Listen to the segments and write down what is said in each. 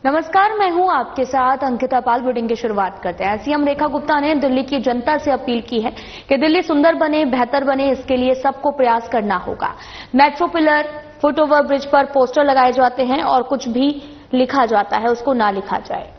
नमस्कार, मैं हूं आपके साथ अंकिता पाल। बुलेटिन की शुरुआत करते हैं। सीएम रेखा गुप्ता ने दिल्ली की जनता से अपील की है कि दिल्ली सुंदर बने, बेहतर बने, इसके लिए सबको प्रयास करना होगा। मेट्रो पिलर, फुटओवर ब्रिज पर पोस्टर लगाए जाते हैं और कुछ भी लिखा जाता है उसको ना लिखा जाए।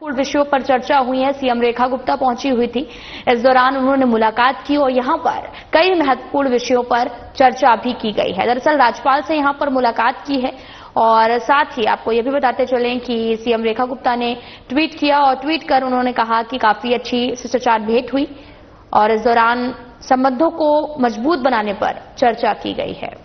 महत्वपूर्ण विषयों पर चर्चा हुई है। सीएम रेखा गुप्ता पहुंची हुई थी। इस दौरान उन्होंने मुलाकात की और यहां पर कई महत्वपूर्ण विषयों पर चर्चा भी की गई है। दरअसल राज्यपाल से यहां पर मुलाकात की है और साथ ही आपको यह भी बताते चलें कि सीएम रेखा गुप्ता ने ट्वीट किया और ट्वीट कर उन्होंने कहा कि काफी अच्छी शिष्टाचार भेंट हुई और इस दौरान संबंधों को मजबूत बनाने पर चर्चा की गई है।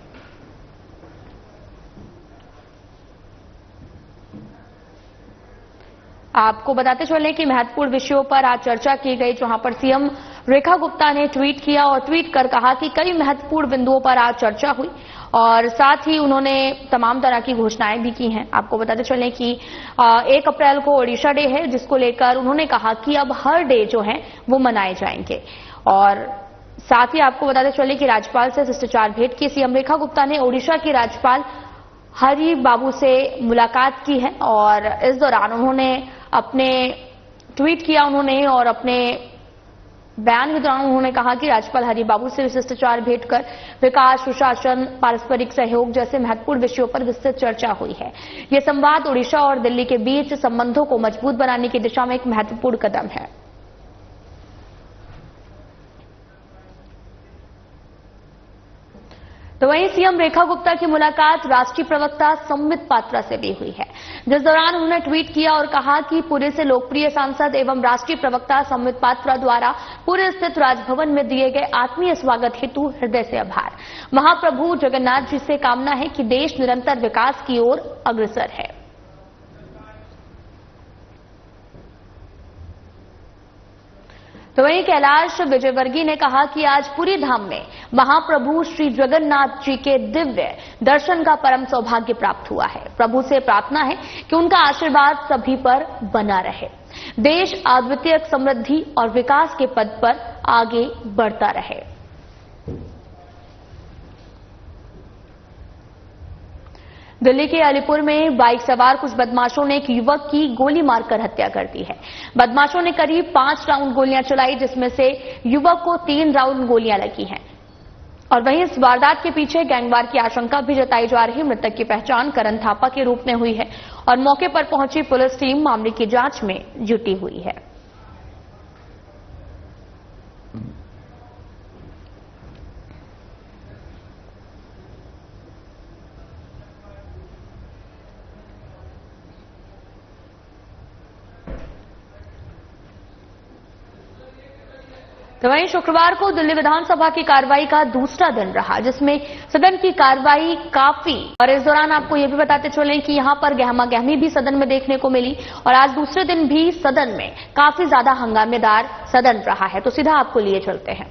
आपको बताते चलें कि महत्वपूर्ण विषयों पर आज चर्चा की गई, जहां पर सीएम रेखा गुप्ता ने ट्वीट किया और ट्वीट कर कहा कि कई महत्वपूर्ण बिंदुओं पर आज चर्चा हुई और साथ ही उन्होंने तमाम तरह की घोषणाएं भी की हैं। आपको बताते चलें कि 1 अप्रैल को ओडिशा डे है, जिसको लेकर उन्होंने कहा कि अब हर डे जो है वो मनाए जाएंगे। और साथ ही आपको बताते चलें कि राज्यपाल से शिष्टाचार भेंट की। सीएम रेखा गुप्ता ने ओडिशा के राज्यपाल हरि बाबू से मुलाकात की है और इस दौरान उन्होंने अपने ट्वीट किया और अपने बयान के दौरान उन्होंने कहा कि राज्यपाल हरि बाबू से शिष्टाचार भेंट कर विकास, सुशासन, पारस्परिक सहयोग जैसे महत्वपूर्ण विषयों पर विस्तृत चर्चा हुई है। यह संवाद ओडिशा और दिल्ली के बीच संबंधों को मजबूत बनाने की दिशा में एक महत्वपूर्ण कदम है। तो वहीं सीएम रेखा गुप्ता की मुलाकात राष्ट्रीय प्रवक्ता संबित पात्रा से भी हुई है, जिस दौरान उन्होंने ट्वीट किया और कहा कि पुरी से लोकप्रिय सांसद एवं राष्ट्रीय प्रवक्ता संबित पात्रा द्वारा पुरी स्थित राजभवन में दिए गए आत्मीय स्वागत हेतु हृदय से आभार। महाप्रभु जगन्नाथ जी से कामना है कि देश निरंतर विकास की ओर अग्रसर है। तो वहीं कैलाश विजयवर्गीय ने कहा कि आज पुरी धाम में महाप्रभु श्री जगन्नाथ जी के दिव्य दर्शन का परम सौभाग्य प्राप्त हुआ है। प्रभु से प्रार्थना है कि उनका आशीर्वाद सभी पर बना रहे, देश अद्वितीय समृद्धि और विकास के पद पर आगे बढ़ता रहे। दिल्ली के अलीपुर में बाइक सवार कुछ बदमाशों ने एक युवक की गोली मारकर हत्या कर दी है। बदमाशों ने करीब 5 राउंड गोलियां चलाई, जिसमें से युवक को 3 राउंड गोलियां लगी हैं। और वहीं इस वारदात के पीछे गैंगवार की आशंका भी जताई जा रही है। मृतक की पहचान करण थापा के रूप में हुई है और मौके पर पहुंची पुलिस टीम मामले की जांच में जुटी हुई है। तो वहीं शुक्रवार को दिल्ली विधानसभा की कार्रवाई का दूसरा दिन रहा, जिसमें सदन की कार्रवाई काफी और इस दौरान आपको यह भी बताते चलें कि यहां पर गहमागहमी भी सदन में देखने को मिली और आज दूसरे दिन भी सदन में काफी ज्यादा हंगामेदार सदन रहा है। तो सीधा आपको लिए चलते हैं।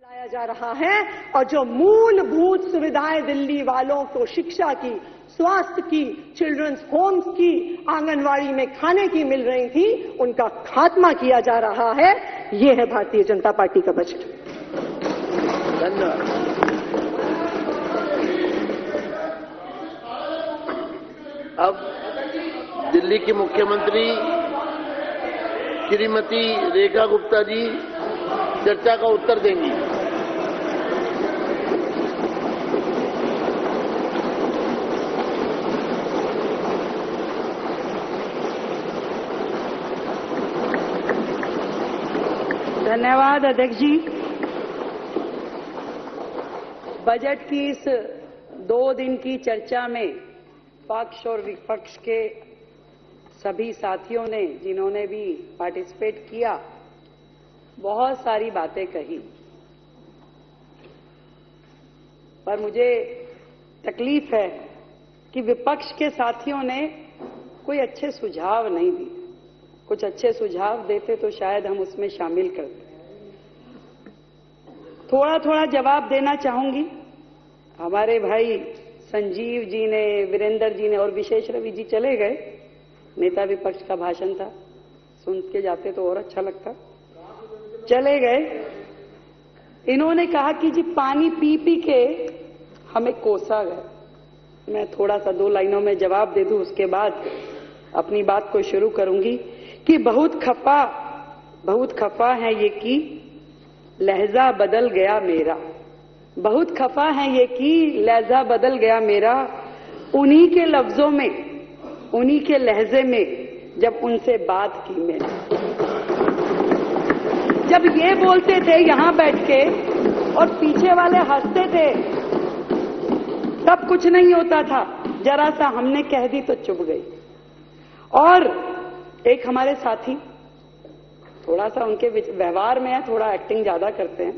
लाया जा रहा है और जो मूलभूत सुविधाएं दिल्ली वालों को शिक्षा की, स्वास्थ्य की, चिल्ड्रंस होम्स की, आंगनवाड़ी में खाने की मिल रही थी, उनका खात्मा किया जा रहा है। ये है भारतीय जनता पार्टी का बजट। धन्यवाद। अब दिल्ली की मुख्यमंत्री श्रीमती रेखा गुप्ता जी चर्चा का उत्तर देंगी। धन्यवाद अध्यक्ष जी। बजट की इस 2 दिन की चर्चा में पक्ष और विपक्ष के सभी साथियों ने जिन्होंने भी पार्टिसिपेट किया, बहुत सारी बातें कही, पर मुझे तकलीफ है कि विपक्ष के साथियों ने कोई अच्छे सुझाव नहीं दिए। कुछ अच्छे सुझाव देते तो शायद हम उसमें शामिल करते। थोड़ा थोड़ा जवाब देना चाहूंगी। हमारे भाई संजीव जी ने, वीरेंद्र जी ने और विशेष रवि जी चले गए। नेता विपक्ष का भाषण था, सुन के जाते तो और अच्छा लगता। चले गए। इन्होंने कहा कि जी पानी पी पी के हमें कोसा गया। मैं थोड़ा सा 2 लाइनों में जवाब दे दूं, उसके बाद अपनी बात को शुरू करूंगी कि बहुत खफा है ये कि लहजा बदल गया मेरा। बहुत खफा है ये कि लहजा बदल गया मेरा, उन्हीं के लफ्जों में, उन्हीं के लहजे में जब उनसे बात की मैंने। जब ये बोलते थे यहां बैठ के और पीछे वाले हंसते थे, तब कुछ नहीं होता था। जरा सा हमने कह दी तो चुप गई। और एक हमारे साथी थोड़ा सा उनके व्यवहार में है, थोड़ा एक्टिंग ज्यादा करते हैं,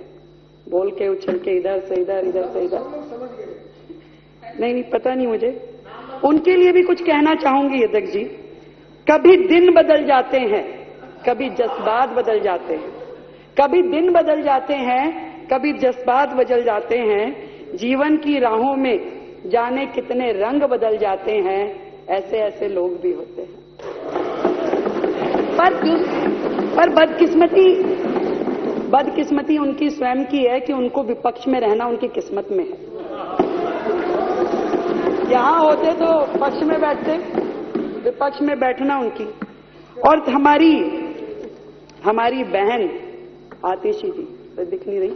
बोल के उछल के इधर से इधर, इधर से इधर। नहीं, पता नहीं मुझे। उनके लिए भी कुछ कहना चाहूंगी अध्यक्ष जी। कभी दिन बदल जाते हैं, कभी जज्बात बदल जाते हैं, कभी दिन बदल जाते हैं, कभी जज्बात बदल जाते हैं। जीवन की राहों में जाने कितने रंग बदल जाते हैं, ऐसे ऐसे लोग भी होते हैं। पर बदकिस्मती उनकी स्वयं की है कि उनको विपक्ष में रहना उनकी किस्मत में है। यहां होते तो पक्ष में बैठते, विपक्ष में बैठना उनकी। और हमारी बहन आतिशी जी दिख नहीं रही,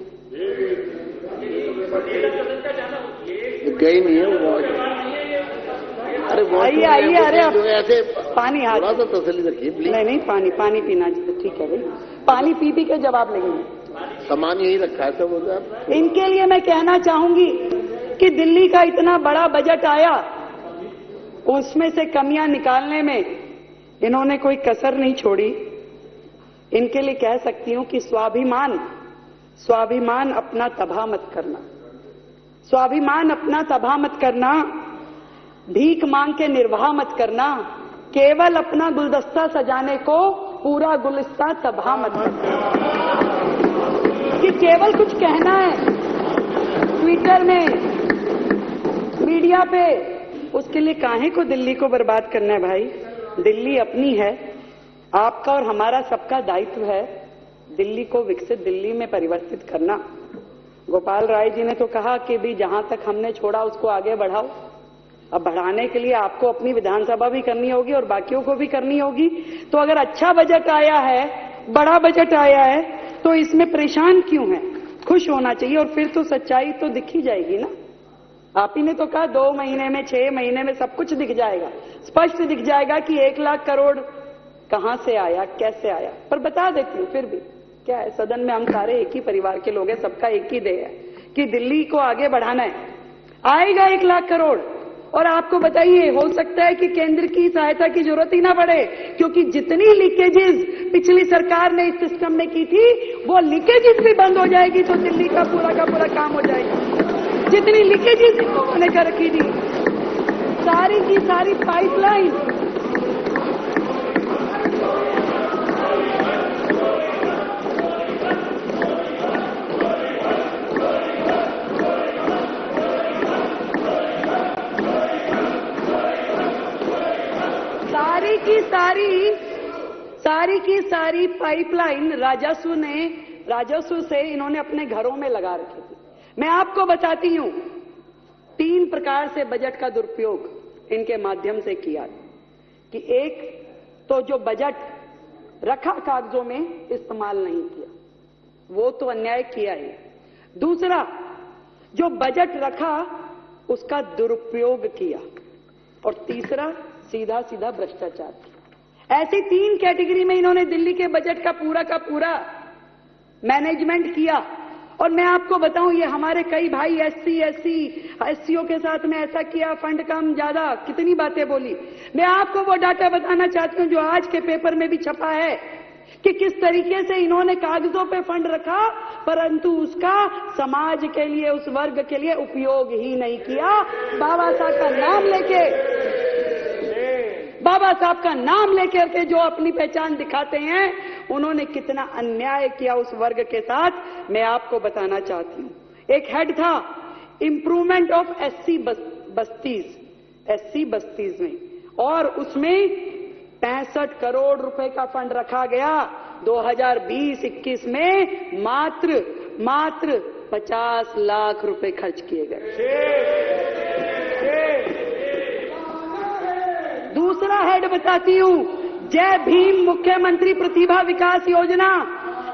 गई नहीं है वो। अरे आइए, अरे ऐसे पानी हाथ, थोड़ा सा तसल्ली रखिए प्लीज। नहीं, पानी पीना ठीक है भाई। पानी पी पी के जवाब लेंगे। सामान यही रखा है सब उधर। इनके लिए मैं कहना चाहूंगी कि दिल्ली का इतना बड़ा बजट आया, उसमें से कमियां निकालने में इन्होंने कोई कसर नहीं छोड़ी। इनके लिए कह सकती हूं कि स्वाभिमान अपना तबाह मत करना, स्वाभिमान अपना तबाह मत करना, भीख मांग के निर्वाह मत करना, केवल अपना गुलदस्ता सजाने को पूरा गुलिस्ता तबाह मत करना। कि केवल कुछ कहना है ट्विटर में, मीडिया पे, उसके लिए काहे को दिल्ली को बर्बाद करना है भाई। दिल्ली अपनी है, आपका और हमारा सबका दायित्व है दिल्ली को विकसित दिल्ली में परिवर्तित करना। गोपाल राय जी ने तो कहा कि भी जहां तक हमने छोड़ा उसको आगे बढ़ाओ। अब बढ़ाने के लिए आपको अपनी विधानसभा भी करनी होगी और बाकियों को भी करनी होगी। तो अगर अच्छा बजट आया है, बड़ा बजट आया है, तो इसमें परेशान क्यों है? खुश होना चाहिए। और फिर तो सच्चाई तो दिख ही जाएगी ना। आप ही ने तो कहा 2 महीने में, 6 महीने में सब कुछ दिख जाएगा, स्पष्ट दिख जाएगा कि 1 लाख करोड़ कहां से आया, कैसे आया। पर बता देती हूं, फिर भी क्या है, सदन में हम सारे एक ही परिवार के लोग हैं, सबका एक ही ध्येय है कि दिल्ली को आगे बढ़ाना है। आएगा 1 लाख करोड़। और आपको बताइए, हो सकता है कि केंद्र की सहायता की जरूरत ही ना पड़े, क्योंकि जितनी लीकेजेस पिछली सरकार ने इस सिस्टम में की थी, वो लीकेजेस भी बंद हो जाएगी तो दिल्ली का पूरा काम हो जाएगा। जितनी लीकेजेस इन लोगों ने कर रखी थी, सारी की सारी पाइपलाइन, सारी की सारी पाइपलाइन राजस्व से इन्होंने अपने घरों में लगा रखी थी। मैं आपको बताती हूं, 3 प्रकार से बजट का दुरुपयोग इनके माध्यम से किया कि एक तो जो बजट रखा कागजों में इस्तेमाल नहीं किया, वो तो अन्याय किया ही। दूसरा, जो बजट रखा उसका दुरुपयोग किया। और तीसरा, सीधा सीधा भ्रष्टाचार किया। ऐसी 3 कैटेगरी में इन्होंने दिल्ली के बजट का पूरा मैनेजमेंट किया। और मैं आपको बताऊं, ये हमारे कई भाई एससीओ के साथ में ऐसा किया, फंड कम ज्यादा, कितनी बातें बोली। मैं आपको वो डाटा बताना चाहती हूं जो आज के पेपर में भी छपा है कि किस तरीके से इन्होंने कागजों पे फंड रखा, परंतु उसका समाज के लिए, उस वर्ग के लिए उपयोग ही नहीं किया। बाबा साहब का नाम लेकर के जो अपनी पहचान दिखाते हैं, उन्होंने कितना अन्याय किया उस वर्ग के साथ, मैं आपको बताना चाहती हूं। एक हेड था इंप्रूवमेंट ऑफ एससी बस्तीज में, और उसमें 65 करोड़ रुपए का फंड रखा गया। 2020-21 में मात्र 50 लाख रुपए खर्च किए गए। दूसरा हेड बताती हूं, जय भीम मुख्यमंत्री प्रतिभा विकास योजना।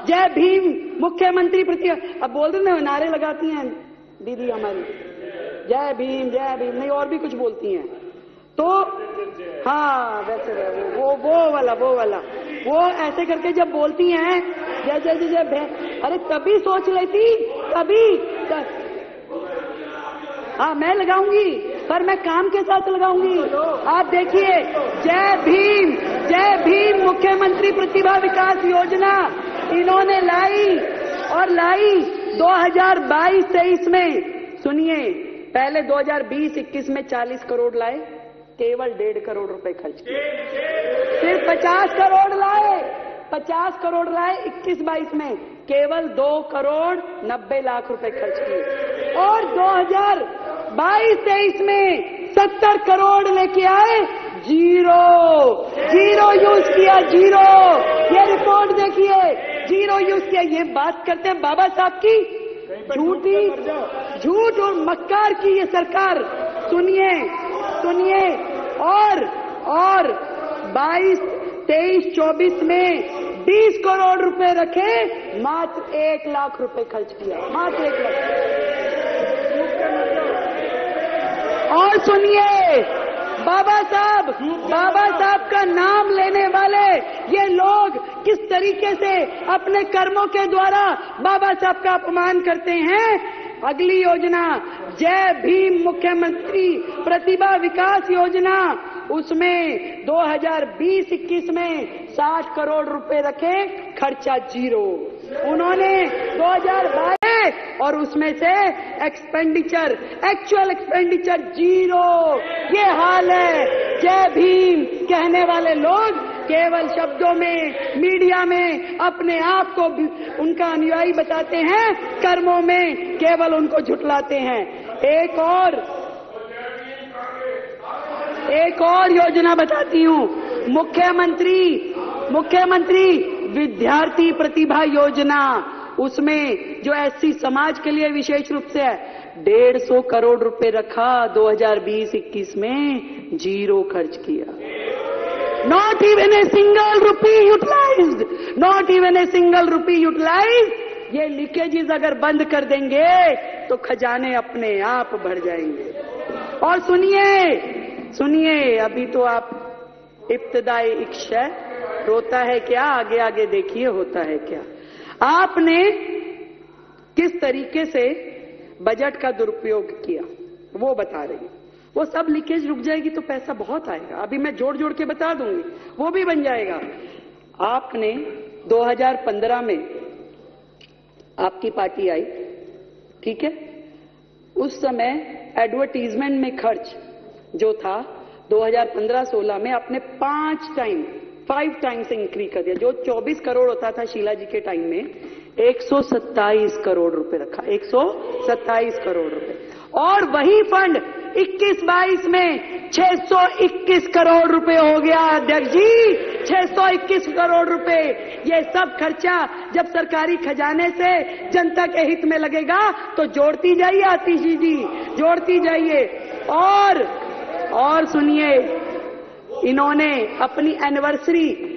जय भीम मुख्यमंत्री प्रतिभा, अब बोल रहे ना, नारे लगाती हैं दीदी हमारी, जय भीम नहीं, और भी कुछ बोलती हैं। तो हाँ, वैसे वो वाला वो ऐसे करके जब बोलती हैं, जय अरे तभी सोच लेती, हाँ मैं लगाऊंगी, पर मैं काम के साथ लगाऊंगी। आप देखिए, जय भीम मुख्यमंत्री प्रतिभा विकास योजना इन्होंने लाई 2022-23 में। सुनिए, पहले 2020-21 में 40 करोड़ लाए, केवल 1.5 करोड़ रुपए खर्च किए। फिर 50 करोड़ लाए 21-22 में, केवल 2 करोड़ 90 लाख रुपए खर्च किए। और 2022-23 में 70 करोड़ लेके आए, जीरो यूज किया, जीरो। ये रिपोर्ट देखिए, जीरो यूज किया। ये बात करते हैं बाबा साहब की झूठ और मक्कार की ये सरकार। सुनिए, और 22-23-24 में 20 करोड़ रुपए रखे, मात्र 1 लाख रुपए खर्च किया, मात्र 1 लाख। और सुनिए, बाबा साहब का नाम लेने वाले ये लोग किस तरीके से अपने कर्मों के द्वारा बाबा साहब का अपमान करते हैं। अगली योजना, जय भीम मुख्यमंत्री प्रतिभा विकास योजना, उसमें 2020-21 में 60 करोड़ रुपए रखे, खर्चा जीरो। उन्होंने 2022 और उसमें से एक्चुअल एक्सपेंडिचर जीरो। ये हाल है। जय भीम कहने वाले लोग केवल शब्दों में, मीडिया में अपने आप को उनका अनुयायी बताते हैं, कर्मों में केवल उनको झुठलाते हैं। एक और योजना बताती हूँ, मुख्यमंत्री विद्यार्थी प्रतिभा योजना। उसमें जो एससी समाज के लिए विशेष रूप से है, 150 करोड़ रुपए रखा, 2020-21 में जीरो खर्च किया। Not even a single rupee utilized। ये लीकेजेस अगर बंद कर देंगे तो खजाने अपने आप भर जाएंगे। और सुनिए, अभी तो आप इब्तिदाई इश्क है, रोता है क्या, आगे आगे देखिए होता है क्या। आपने किस तरीके से बजट का दुरुपयोग किया वो बता रही हूं। वो सब लीकेज रुक जाएगी तो पैसा बहुत आएगा। अभी मैं जोड़ के बता दूंगी, वो भी बन जाएगा। आपने 2015 में आपकी पार्टी आई, ठीक है, उस समय एडवर्टीजमेंट में खर्च जो था 2015-16 में आपने 5 टाइम्स इंक्रीज कर दिया। जो 24 करोड़ होता था शीला जी के टाइम में, 127 करोड़ रुपए रखा, 127 करोड़ रुपए। और वही फंड 21-22 में 621 करोड़ रुपए हो गया। अध्यक्ष जी, 621 करोड़ रुपए। ये सब खर्चा जब सरकारी खजाने से जनता के हित में लगेगा तो जोड़ती जाइए आतिश जी, जोड़ती जाइए। और सुनिए, इन्होंने अपनी एनिवर्सरी,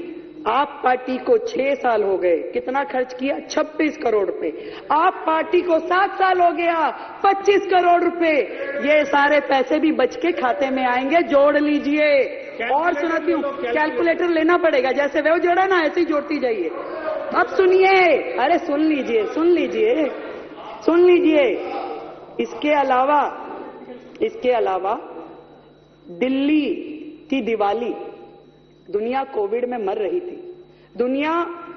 आप पार्टी को 6 साल हो गए, कितना खर्च किया, 26 करोड़ रुपए। आप पार्टी को 7 साल हो गया, 25 करोड़ रुपए। ये सारे पैसे भी बच के खाते में आएंगे, जोड़ लीजिए। और सुनाती हूँ, कैलकुलेटर लेना पड़ेगा, जैसे वो जोड़ा ना ऐसे ही जोड़ती जाइए। अब सुनिए, अरे सुन लीजिए, सुन लीजिए, इसके अलावा दिल्ली की दिवाली, दुनिया कोविड में मर रही थी, दुनिया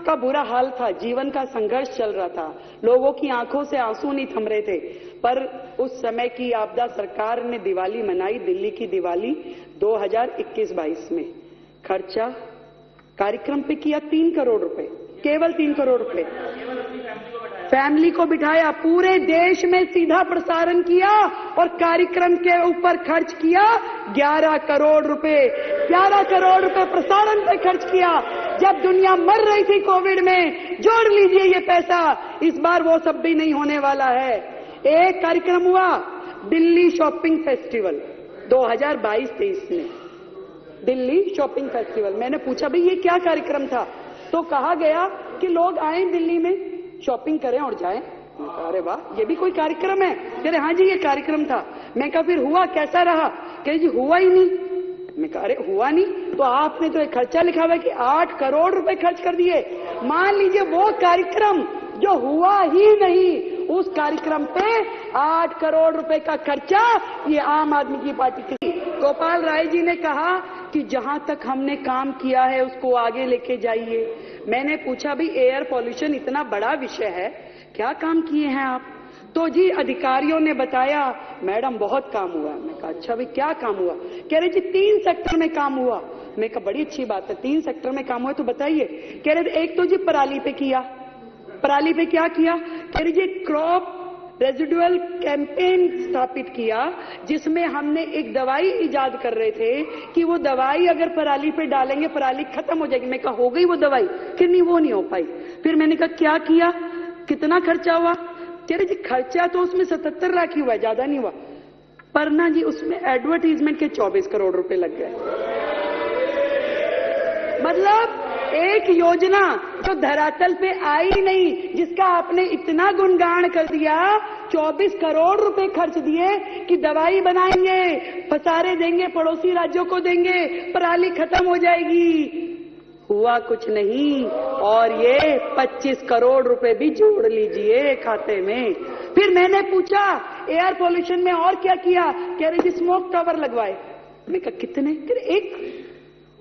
का बुरा हाल था, जीवन का संघर्ष चल रहा था, लोगों की आंखों से आंसू नहीं थम रहे थे, पर उस समय की आपदा सरकार ने दिवाली मनाई, दिल्ली की दिवाली 2021-22 में। खर्चा कार्यक्रम पे किया 3 करोड़ रुपए, केवल 3 करोड़ रुपए। फैमिली को बिठाया, पूरे देश में सीधा प्रसारण किया और कार्यक्रम के ऊपर खर्च किया 11 करोड़ रुपए। 11 करोड़ रुपए प्रसारण पे खर्च किया जब दुनिया मर रही थी कोविड में। जोड़ लीजिए ये पैसा, इस बार वो सब भी नहीं होने वाला है। एक कार्यक्रम हुआ दिल्ली शॉपिंग फेस्टिवल 2022-23 में, दिल्ली शॉपिंग फेस्टिवल। मैंने पूछा भाई ये क्या कार्यक्रम था, तो कहा गया कि लोग आए दिल्ली में, शॉपिंग करें और जाएं। अरे वाह, ये भी कोई कार्यक्रम है? कह रहे हाँ जी ये कार्यक्रम था। मैं कहा फिर हुआ, कैसा रहा? कह जी हुआ ही नहीं। मैं कहा अरे हुआ नहीं तो आपने तो एक खर्चा लिखा हुआ है कि 8 करोड़ रुपए खर्च कर दिए। मान लीजिए वो कार्यक्रम जो हुआ ही नहीं, उस कार्यक्रम पे 8 करोड़ रुपए का खर्चा ये आम आदमी की पार्टी की। गोपाल राय जी ने कहा कि जहां तक हमने काम किया है उसको आगे लेके जाइए। मैंने पूछा भाई एयर पॉल्यूशन इतना बड़ा विषय है, क्या काम किए हैं आप? तो जी अधिकारियों ने बताया मैडम बहुत काम हुआ। मैं कहा अच्छा भाई क्या काम हुआ? कह रहे जी 3 सेक्टर में काम हुआ। मैं कहा बड़ी अच्छी बात है, 3 सेक्टर में काम हुआ तो बताइए। कह रहे एक तो जी पराली पे किया। पराली पे क्या किया? कह रहे जी क्रॉप रेजिडुअल कैंपेन स्थापित किया, जिसमें हमने एक दवाई इजाद कर रहे थे कि वो दवाई अगर पराली पे डालेंगे पराली खत्म हो जाएगी। मैं कहा हो गई वो दवाई? कि नहीं वो नहीं हो पाई। फिर मैंने कहा क्या किया, कितना खर्चा हुआ? कह रहे जी खर्चा तो उसमें 77 लाख ही हुआ, ज्यादा नहीं हुआ, पर ना जी उसमें एडवर्टीजमेंट के 24 करोड़ रुपए लग गए। मतलब एक योजना जो धरातल पे आई नहीं, जिसका आपने इतना गुणगान कर दिया, 24 करोड़ रुपए खर्च दिए कि दवाई बनाएंगे, फसारे देंगे, पड़ोसी राज्यों को देंगे, पराली खत्म हो जाएगी। हुआ कुछ नहीं। और ये 25 करोड़ रुपए भी जोड़ लीजिए खाते में। फिर मैंने पूछा एयर पोल्यूशन में और क्या किया? कह रहे जी स्मोक टावर लगवाए। मैं कहा कितने? कह रहे 1।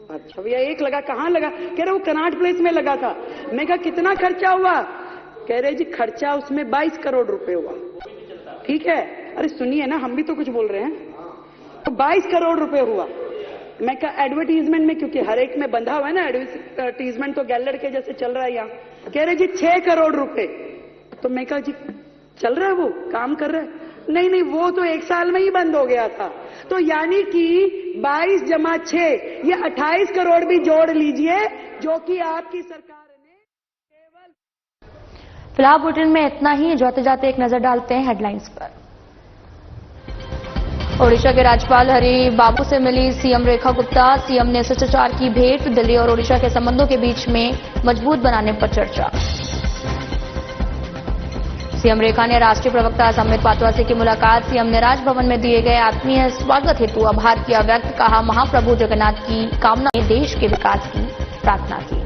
अच्छा भैया 1 लगा, कहां लगा? कह रहे वो कनॉट प्लेस में लगा था। मैं कहा कितना खर्चा हुआ? कह रहे जी खर्चा उसमें 22 करोड़ रुपए हुआ। ठीक है, अरे सुनिए ना, हम भी तो कुछ बोल रहे हैं। तो 22 करोड़ रुपए हुआ। मैं कहा एडवर्टीजमेंट में, क्योंकि हर एक में बंधा हुआ है ना एडवर्टीजमेंट, तो गैलर के जैसे चल रहा है यहाँ। कह रहे जी 6 करोड़ रुपए। तो मैं कहा जी चल रहा है, वो काम कर रहा है? नहीं नहीं वो तो 1 साल में ही बंद हो गया था। तो यानी कि 22 जमा 6 ये 28 करोड़ भी जोड़ लीजिए, जो कि आपकी सरकार ने केवल। फिलहाल बुलेटिन में इतना ही। जाते जाते एक नजर डालते हैं हेडलाइंस पर। ओडिशा के राज्यपाल हरि बाबू से मिली सीएम रेखा गुप्ता। सीएम ने शिष्टाचार की भेंट। दिल्ली और ओडिशा के संबंधों के बीच में मजबूत बनाने पर चर्चा। सीएम रेखा ने राष्ट्रीय प्रवक्ता संबित पात्रा से की मुलाकात। सीएम ने राजभवन में दिए गए आत्मीय स्वागत हेतु आभार किया व्यक्त। कहा महाप्रभु जगन्नाथ की कामना में देश के विकास की प्रार्थना की।